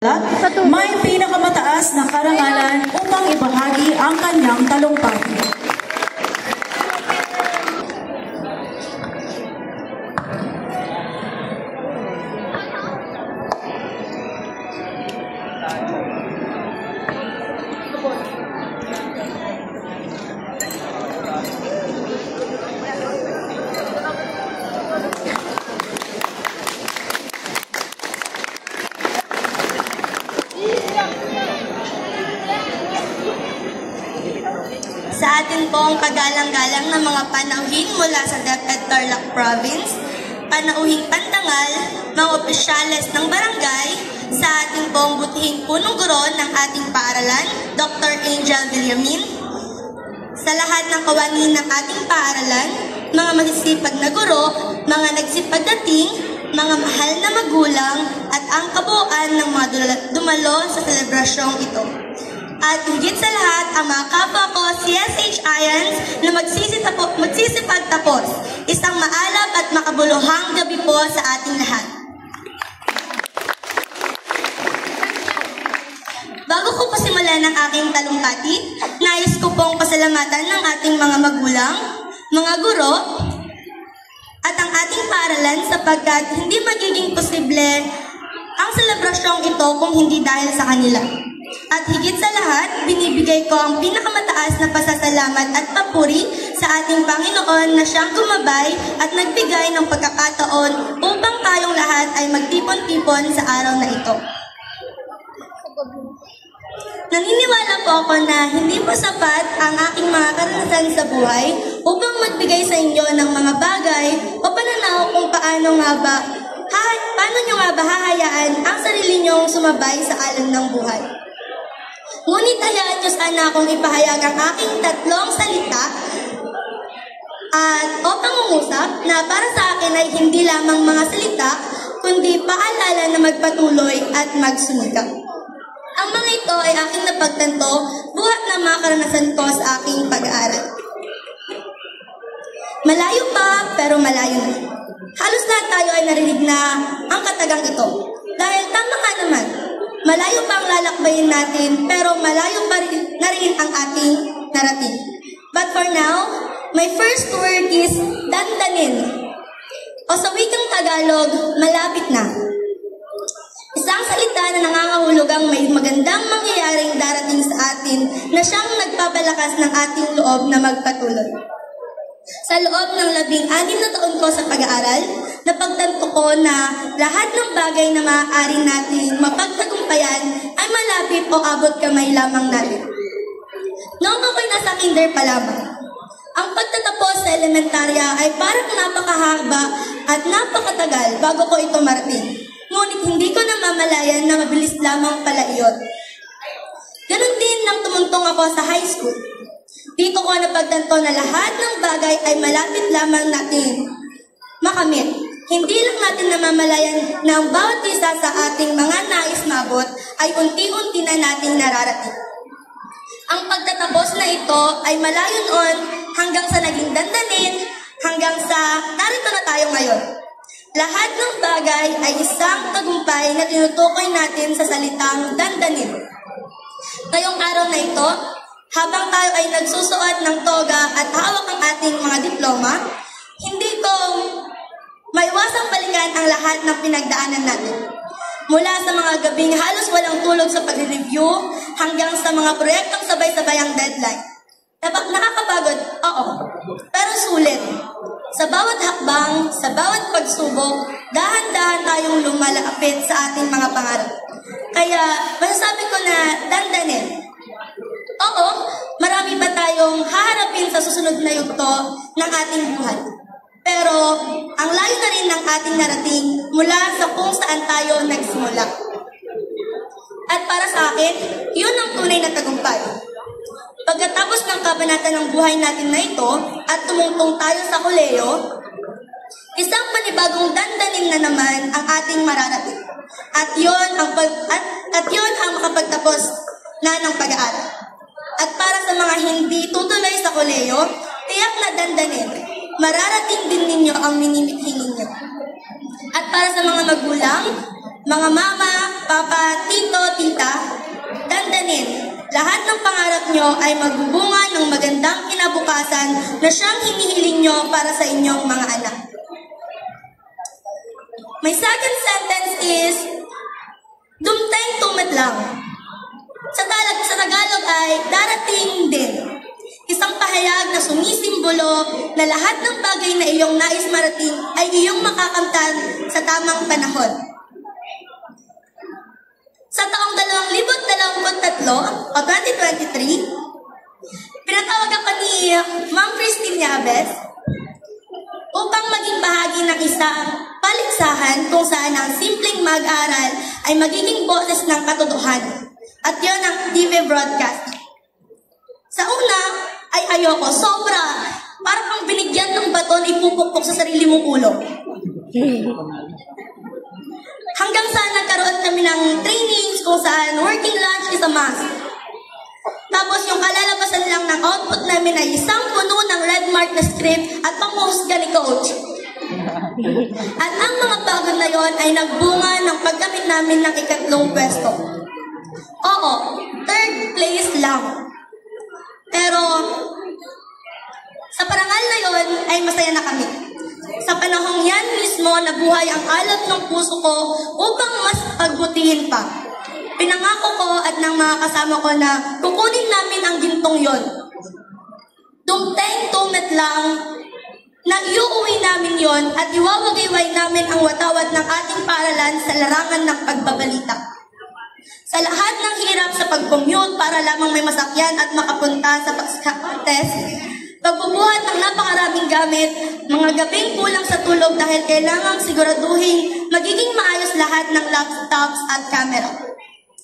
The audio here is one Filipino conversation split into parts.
May pinakamataas na karangalan upang ibahagi ang kanyang talumpati. Sa atin pong kagalang-galang na mga panauhin mula sa DepEd Tarlac Province, panauhing pandangal, mga opisyales ng barangay, sa ating pong butihing punong guro ng ating paaralan, Dr. Angel Villamin, sa lahat ng kawani ng ating paaralan, mga masisipag na guro, mga nagsipagdating, mga mahal na magulang, at ang kabuuan ng mga dumalo sa selebrasyong ito. At higit sa lahat, ang mga kapwa ko, CSHians, na magsisipagtapos. Isang maalab at makabuluhang gabi po sa ating lahat. Bago ko pasimulan ang aking talumpati, nais ko pong pasalamatan ng ating mga magulang, mga guro, at ang ating paaralan sapagkat hindi magiging posible ang selebrasyong ito kung hindi dahil sa kanila. At higit sa lahat, binibigay ko ang pinakamataas na pasasalamat at papuri sa ating Panginoon na siyang gumabay at nagbigay ng pagkakataon upang tayong lahat ay magtipon-tipon sa araw na ito. Naniniwala po ako na hindi po sapat ang aking mga karanasan sa buhay upang magbigay sa inyo ng mga bagay o pananaw kung paano nyo nga ba hahayaan ang sarili nyong sumabay sa alon ng buhay. Ngunit hayaan nyo sana akong ipahayag ang aking tatlong salita o pangungusap na para sa akin ay hindi lamang mga salita, kundi paalala na magpatuloy at magsumikap. Ang mga ito ay aking napagtanto buhat ng mga karanasan ko sa aking pag-aaral. Malayo pa, pero malayo na. Halos lahat tayo ay narinig na ang katagang ito. Dahil tama nga naman, malayo pa ang lalakbayin natin, pero malayo pa rin na rin ang ating narating. But for now, my first word is dandanin. O sa wikang Tagalog, malapit na. Isang salita na nangangahulugang may magandang mangyayaring darating sa atin na siyang nagpapalakas ng ating loob na magpatuloy. Sa loob ng 16 na taon ko sa pag-aaral, napagtanto ko na lahat ng bagay na maaari nating mapagtagumpayan ay malapit o abot kamay lamang natin. Noong ako'y nasa kinder pa lamang, ang pagtatapos sa elementarya ay parang napakahaba at napakatagal bago ko ito marating. Ngunit hindi ko namamalayan na mabilis lamang pala iyon. Ganon din nang tumuntong ako sa high school. Dito ko napagtanto na lahat ng bagay ay malapit lamang natin makamit. Hindi lang natin namamalayan na ang bawat isa sa ating mga nais mabot ay unti-unti na nating nararating. Ang pagtatapos na ito ay malayo noon hanggang sa naging dandanin, hanggang sa narito na tayo ngayon. Lahat ng bagay ay isang tagumpay na tinutukoy natin sa salitang dandanin. Ngayong araw na ito, habang tayo ay nagsusuot ng toga at hawak ang ating mga diploma, hindi ko maiwasang balikan ang lahat ng pinagdaanan natin. Mula sa mga gabing halos walang tulog sa pag-review hanggang sa mga proyektong sabay-sabay ang deadline. Nakakapagod, oo, pero sulit. Sa bawat hakbang, sa bawat pagsubok, dahan-dahan tayong lumalapit sa ating mga pangarap. Kaya masasabi ko na dandanin. Oo, marami pa tayong haharapin sa susunod na yugto ng ating buhay. Pero ang layo na rin ng ating narating mula sa kung saan tayo nagsimula. At para sa akin, yun ang tunay na tagumpay. Pagkatapos ng kabanata ng buhay natin na ito at tumungtong tayo sa koleyo, isang panibagong dandanin na naman ang ating mararating. At yun ang makapagtapos na ng pag-aaral. At para sa mga hindi tutuloy sa koleyo, tiyak na dandanin, mararating din ninyo ang minimithi ninyo. At para sa mga magulang, mga mama, papa, tito, Suliranin, lahat ng pangarap nyo ay magbubunga ng magandang kinabukasan na siyang hinihiling nyo para sa inyong mga anak. My second sentence is, dumteng tumatlang. Sa Tagalog ay darating din. Isang pahayag na sumisimbolo na lahat ng bagay na iyong nais marating ay iyong makakamtan sa tamang panahon. Sa taong 2023 o 2023, pinatawag ako ni Ma'am Christine Yabes upang maging bahagi ng isang paligsahan kung saan ang simpleng mag-aral ay magiging boses ng katotohanan. At yun ang TV broadcasting. Sa una ay ayoko, sobra. Parang kang binigyan ng baton, ipupukpok sa sarili mong ulo. Hanggang sa nagkaroon kami ng trainings kung saan working lunch is a must. Tapos yung kalalabasan lang ng output namin ay isang puno ng red mark na script at pang-hostga ni Coach. At ang mga pagod na yon ay nagbunga ng pagkamit namin ng 3rd pwesto. Oo, 3rd place lang. Pero sa parangal na yon ay masaya na kami. Sa panahong yan mismo, nabuhay ang alab ng puso ko upang mas pagbutihin pa. Pinangako ko at ng mga kasama ko na kukunin namin ang gintong yon. Dumteng tumet lang na iuuwi namin yon at iwawagayway namin ang watawat ng ating paaralan sa larangan ng pagbabalita. Sa lahat ng hirap sa pag-commute para lamang may masakyan at makapunta sa pag-contest, pagbubuhat ng napakaraming gamit, mga gabing kulang sa tulog dahil kailangang siguraduhin magiging maayos lahat ng laptops at camera.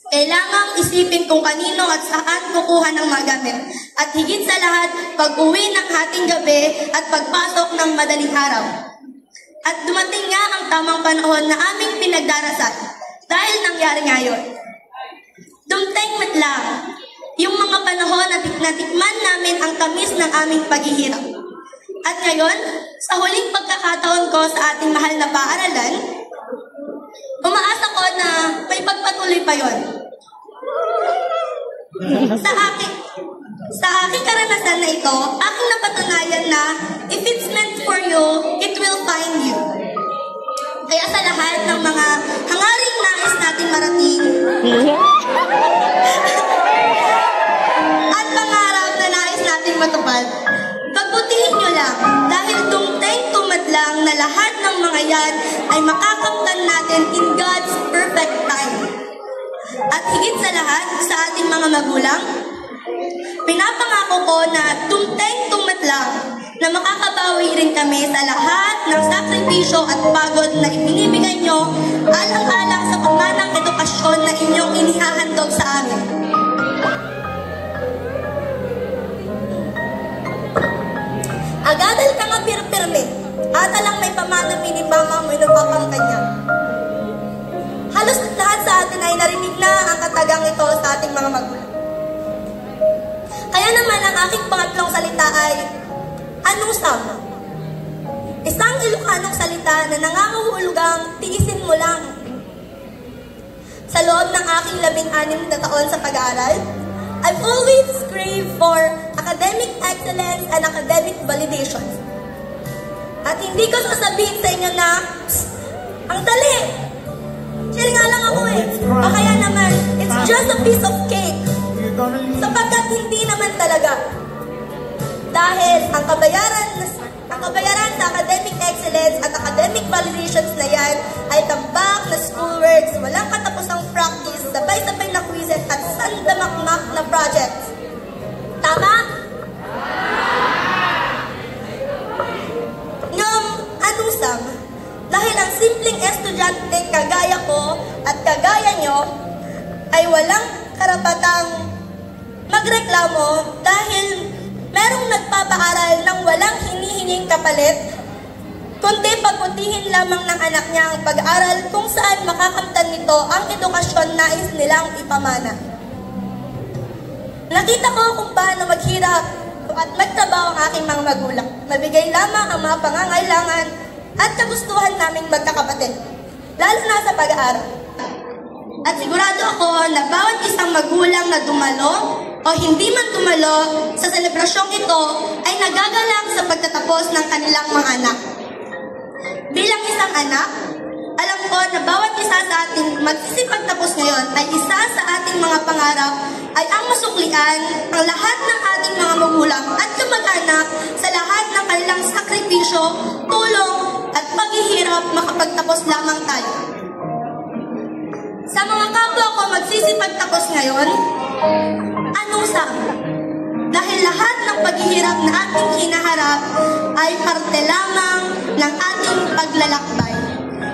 Kailangang isipin kung kanino at saan kukuha ng mga gamit. At higit sa lahat, pag-uwi ng hating gabi at pagpasok ng madaling araw. At dumating nga ang tamang panahon na aming pinagdarasal dahil nangyari ngayon. Dumteng matlang, yung mga panahon na natikman namin ang tamis ng aming paghihirap. At ngayon, sa huling pagkakataon ko sa ating mahal na paaralan, umaasa ko na may pagpatuloy pa yon. Sa aking karanasan na ito, aking napatunayan na if it's meant for you, it will find you. Kaya sa lahat ng mga hangaring nais natin marating, at pangarap na nais natin matupad, pagbutihin nyo lang dahil dumteng tumadlang na lahat ng mga yan ay makakamtan natin in God's perfect time. At higit sa lahat, sa ating mga magulang, pinapangako ko na dumteng tumadlang na makakabawi rin kami sa lahat ng sakripisyo at pagod na ibinibigay nyo alang-alang sa pamanang edukasyon na inyong inihahandog sa amin. Agadal ka nga pirpirme, ata lang may pamana minibama mo inupapang kanya. Halos lahat sa atin ay narinig na ang katagang ito sa ating mga magulang. Kaya naman ang aking pangatlong salita ay anusam. Isang Ilocanong salita na nangangahulugang tiisin mo lang. Sa loob ng aking 16 na taon sa pag-aaral, I've always craved for academic excellence and academic validation. At hindi ko sasabihin sa inyo na, ang dali! Share nga lang ako eh. O kaya naman, it's just a piece of cake. Sapagkat hindi naman talaga. Dahil ang kabayaran sa academic excellence at academic validations na yan ay tambak na schoolworks, walang katapusang practice, sabay-sabay na quizzes at sandamakmak na projects. Tama? Ngam, anusam, dahil ang simpleng estudyante kagaya ko at kagaya nyo ay walang karapatang magreklamo dahil merong nagpapaaral ng walang hinihinging kapalit, kundi pagbutihin lamang ng anak niya ang pag-aaral kung saan makakamtan nito ang edukasyon na nais nilang ipamana. Nakita ko kung paano maghirap at magtrabaho ang aking mga magulang. Mabigay lamang ang mga pangangailangan at kagustuhan naming magkakapatid, lalo na sa pag-aaral. At sigurado ako na bawat isang magulang na dumalo o hindi man dumalo sa selebrasyong ito ay nagagalak sa pagtatapos ng kanilang mga anak. Bilang isang anak, alam ko na bawat isa sa ating magsisipagtapos ngayon ay isa sa ating mga pangarap ay ang masuklian ang lahat ng ating mga magulang at kamag-anak sa lahat ng kanilang sakripisyo, tulong at paghihirap makapagtapos lamang tayo. Sa mga kapwa ko magsisipagtapos ngayon, anong sabi? Dahil lahat ng paghihirap na ating hinaharap ay parte lamang ng ating paglalakbay.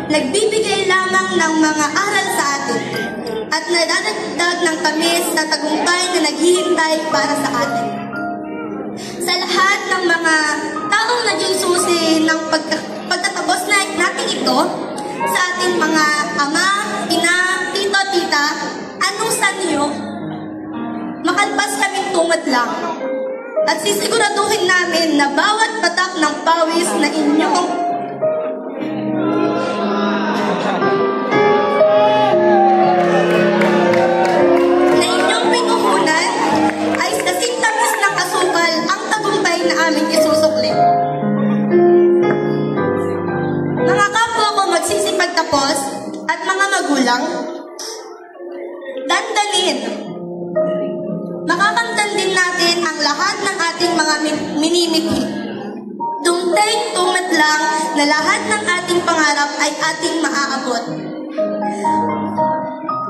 Nagbibigay lamang ng mga aral sa atin at nadadagdag ng tamis na tagumpay na naghihintay para sa atin. Sa lahat ng mga taong naging susi ng pagtatapos natin ito, sa ating mga ama, ina, tito, tita, anong sanyo? Makalpas kaming tungod lang. At sisiguraduhin namin na bawat patak ng pawis na inyong pinuhunan ay kasing tamis ng asukal ang tagumpay na aming isusukli. Mga kapwa ko magsisipagtapos at mga magulang, dandanin. Makakamtan din natin ang lahat ng ating mga minimithi. Tumteng-tumat lang na lahat ng ating pangarap ay ating maaabot.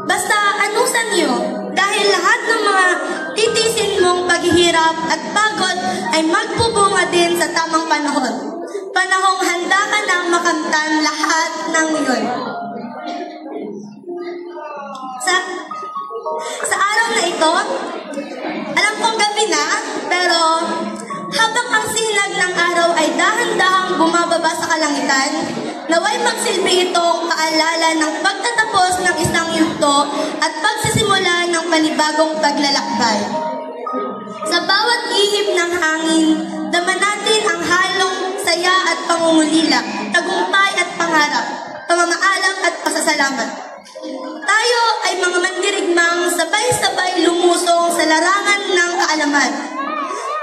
Basta anong sanyo, dahil lahat ng mga titisin mong paghihirap at pagod ay magpubunga din sa tamang panahon. Panahong handa ka nang makamtan lahat ng iyon. Sa araw na ito, alam kong gabi na, pero habang ang sinag ng araw ay dahan-dahang bumababa sa kalangitan, naway magsilbi itong kaalala ng pagtatapos ng isang yugto at pagsisimula ng panibagong paglalakbay. Sa bawat ihip ng hangin, dama natin ang halong saya at pangungulila, tagumpay at pangarap, pamamaalam at pasasalamat. Tayo ay mga mandirigmang sabay-sabay lumusong sa larangan ng kaalaman.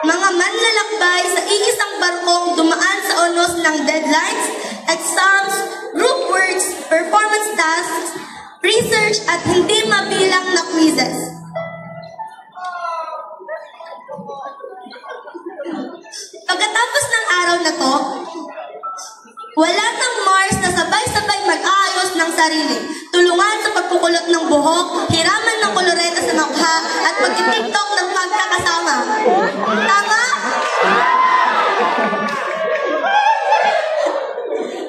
Mga manlalakbay sa iisang barkong dumaan sa onos ng deadlines, exams, group works, performance tasks, research at hindi mabilang na quizzes. Pagkatapos ng araw na to, wala nang Mars na sabay-sabay mag-aayos ng sarili, tulungan sa pagkukulot ng buhok, hiraman ng koloreta sa mukha, at pag-tiktok ng magkakasama. Tama?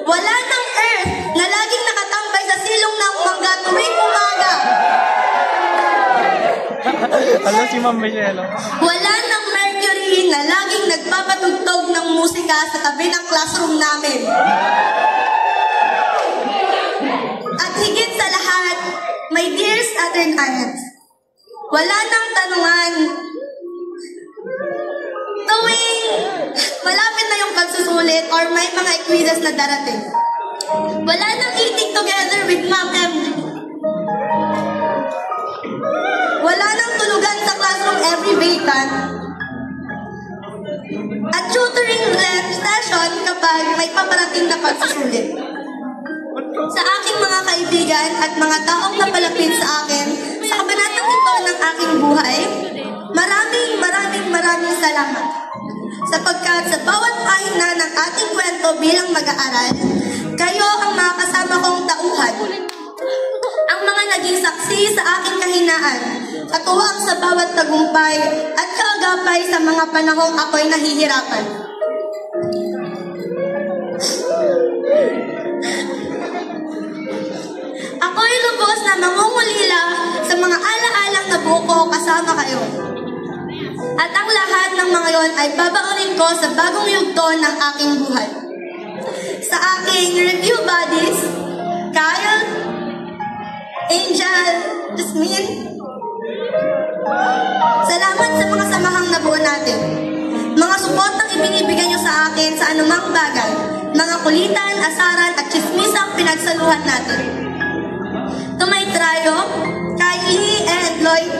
Wala nang Earth na laging nakatambay sa silong ng mangga tuwing umaga. Alam si Ma'am Michelle. Wala nang Mercury na laging nagpapatugtog ng musika sa tabi ng classroom namin. At higit sa lahat, my dear Saturn Annets, wala nang tanungan tuwing malapit na yung pagsusulit or may mga quizzes na darating. Wala nang eating together with Ma'am M. Wala nang tulugan sa classroom every weekend. At tutoring session kapag may paparating na pagsusulit. Sa aking mga kaibigan at mga taong napalapit sa akin sa kabanatang ito ng aking buhay, maraming salamat. Sapagkat sa bawat pahina ng ating kwento bilang mag-aaral, kayo ang mga kasama kong tauhan. Ang mga naging saksi sa aking kahinaan, katuwang sa bawat tagumpay at kaagapay sa mga panahong ako'y nahihirapan. Ako'y lubos na mangungulila sa mga alaalang nabuo ko kasama kayo. At ang lahat ng mga yon ay babaunin ko sa bagong yugto ng aking buhay. Sa aking review buddies, Kyle, Angel, Jasmine, salamat sa mga samahang nabuo natin. Mga suportang ibinibigay nyo sa akin sa anumang bagay, mga kulitan, asaran at chismisang pinagsaluhan natin. to my trio, Kylie and Lloyd,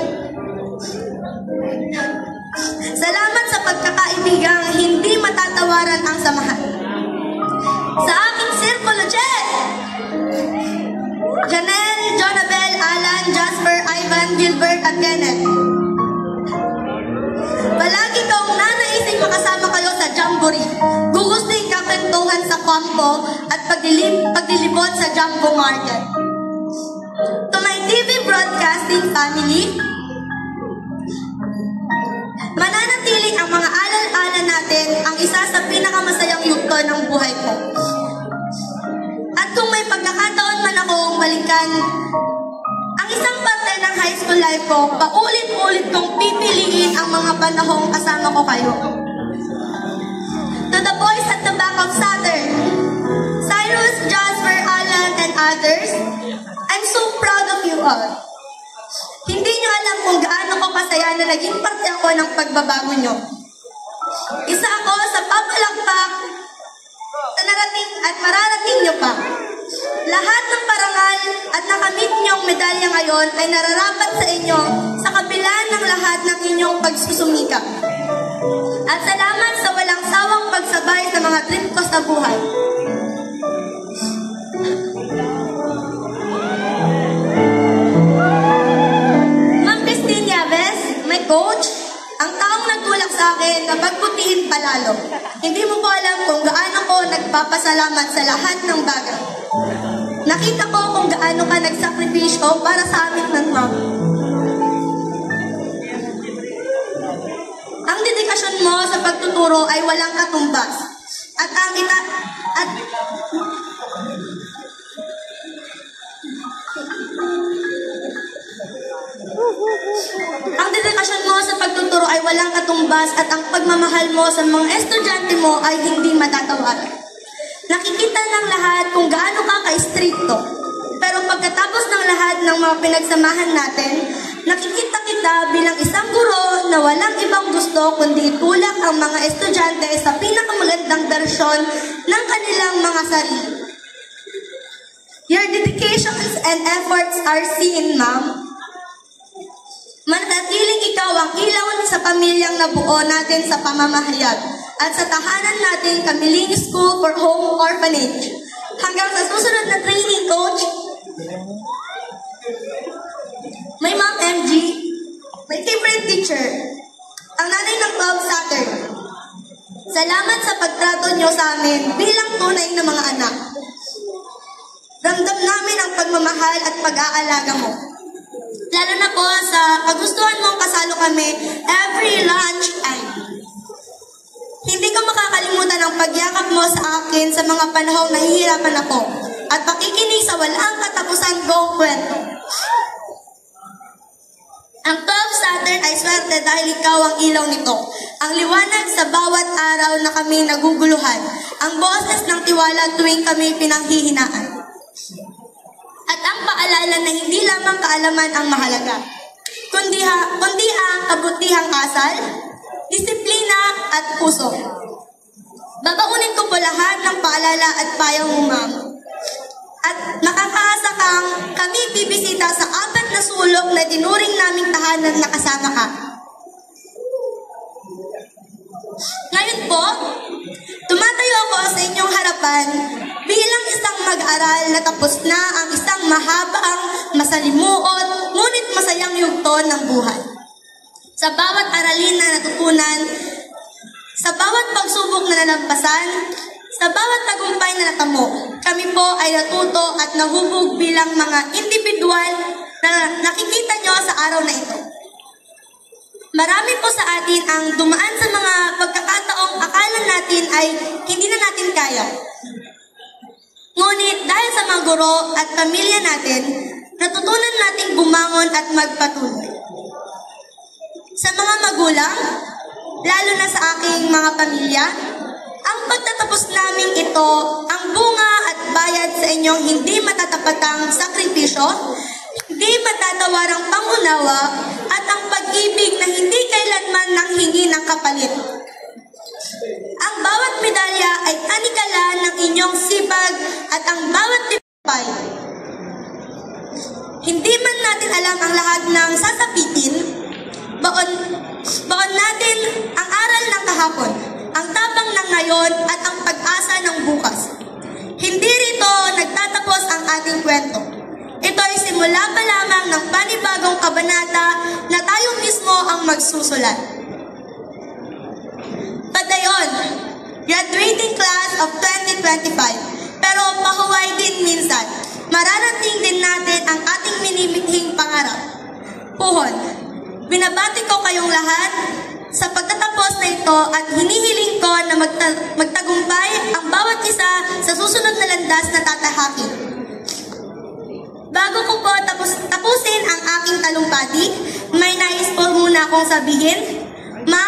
salamat sa pagkakaibigang hindi matatawaran ang samahan. Sa aking sirkulo, Janelle, Jonabel, Alan, Jasper, Ivan, Gilbert, at Kenneth. Palagi kong nanaising makasama kayo sa Jamboree. Gugustuhin kakwentuhan sa kampo at paglilibot sa Jumbo Market. To my TV broadcasting family, mananatili ang mga alal-ala natin ang isa sa pinakamasayang yugto ng buhay ko. At kung may pagkakataon man akong balikan ang isang parte ng high school life ko, paulit-ulit kong pipiliin ang mga panahong kasama ko kayo. To the boys at the back of Saturn, Cyrus, Jasper, Alan, and others, I'm so proud of you all. Hindi nyo alam kung gaano ko kasaya na naging parte ako ng pagbabago nyo. Isa ako sa papalakpak sa narating at mararating nyo pa. Lahat ng parangal at nakamit nyong medalya ngayon ay nararapat sa inyo sa kabila ng lahat ng inyong pagsusumikap. At salamat sa walang sawang pagsabay sa mga trip ko sa buhay. Ma'am Christine Yaves, my coach, ang taong nagtulak sa akin na pagbutihin palalo. Hindi mo po alam kung gaano ko nagpapasalamat sa lahat ng bagay. Nakita ko kung gaano ka nagsakripisyo para sa amin ng ma'am. Ang dedikasyon mo sa pagtuturo ay walang katumbas. Ang dedikasyon mo sa pagtuturo ay walang katumbas at ang pagmamahal mo sa mga estudyante mo ay hindi matatawaran. Nakikita ng lahat kung gaano ka ka-stricto. Pero pagkatapos ng lahat ng mga pinagsamahan natin, nakikita kita bilang isang guro na walang ibang gusto kundi itulak ang mga estudyante sa pinakamagandang bersyon ng kanilang mga sarili. Your dedications and efforts are seen, ma'am. Manatiling ikaw ang ilaw sa pamilyang nabuo natin sa pamamahayag at sa tahanan natin Kamiling School for Home Orphanage. Hanggang sa susunod na training, Coach. My Ma'am MG, my favorite teacher, ang nanay ng Club Saturn. Salamat sa pagtrato niyo sa amin bilang tunay na mga anak. Ramdam namin ang pagmamahal at pag-aalaga mo. Lalo na po sa kagustuhan mong kasalo kami every lunch time. Hindi ko makakalimutan ang pagyakap mo sa akin sa mga panahong nahihirapan ako at pakikinig sa walang katapusan kong kwento. Ang 12 Saturn ay swerte dahil ikaw ang ilaw nito. Ang liwanag sa bawat araw na kami naguguluhan. Ang boses ng tiwala tuwing kami pinanghihinaan. At ang paalala na hindi lamang kaalaman ang mahalaga, kundi ang kabutihang asal, disiplina at puso. Babaunin ko po lahat ng paalala at payo mo, ma'am. At nakakaasa kang kami bibisita sa 4 na sulok na tinuring naming tahanan na kasama ka. Ngayon po, tumatayo ako sa inyong harapan bilang isang mag-aral na tapos na ang isang mahabang, masalimuot, ngunit masayang yugto ng buhay. Sa bawat aralin na natutunan, sa bawat pagsubok na nalampasan, sa bawat tagumpay na natamo, kami po ay natuto at nahubog bilang mga individual na nakikita nyo sa araw na ito. Marami po sa atin ang dumaan sa mga pagkakataong akala natin ay hindi na natin kaya. Ngunit dahil sa mga guro at pamilya natin, natutunan nating bumangon at magpatuloy. Sa mga magulang, lalo na sa aking mga pamilya, ang pagtatapos namin ito ang bunga at bayad sa inyong hindi matatapatang sakripisyo, hindi matatawarang pangunawa, at ang pag-ibig na hindi kailanman nanghingi ng kapalit. Ang bawat medalya ay tanikala ng inyong sipag at ang bawat tipay man natin alam ang lahat ng sasapitin, baon natin ang aral ng kahapon, ang tapang ng ngayon at ang pag-asa ng bukas. Hindi rito nagtatapos ang ating kwento. Ito ay simula pa lamang ng panibagong kabanata na tayo mismo ang magsusulat. Padayon, graduating class of 2025. Pero pahuway din minsan, mararating din natin ang ating minimithing pangarap. Puhon, binabati ko kayong lahat sa pagtatapos na ito at hinihiling ko na magtagumpay ang bawat isa sa susunod na landas na tatahakin. Bago ko po tapusin ang aking talumpati, may nais po muna akong sabihin. Ma,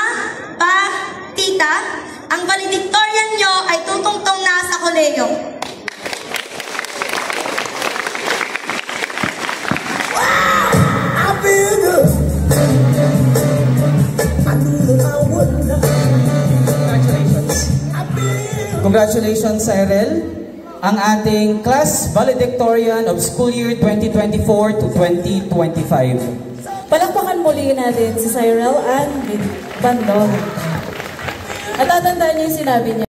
pa, tita, ang valedictorian nyo ay tutungtong na sa koleyo. Congratulations, Cyril, ang ating class valedictorian of school year 2024 to 2025. Palakpakan muli natin si Cyril Ann Bandon. At tatandaan niyo yung sinabi niya.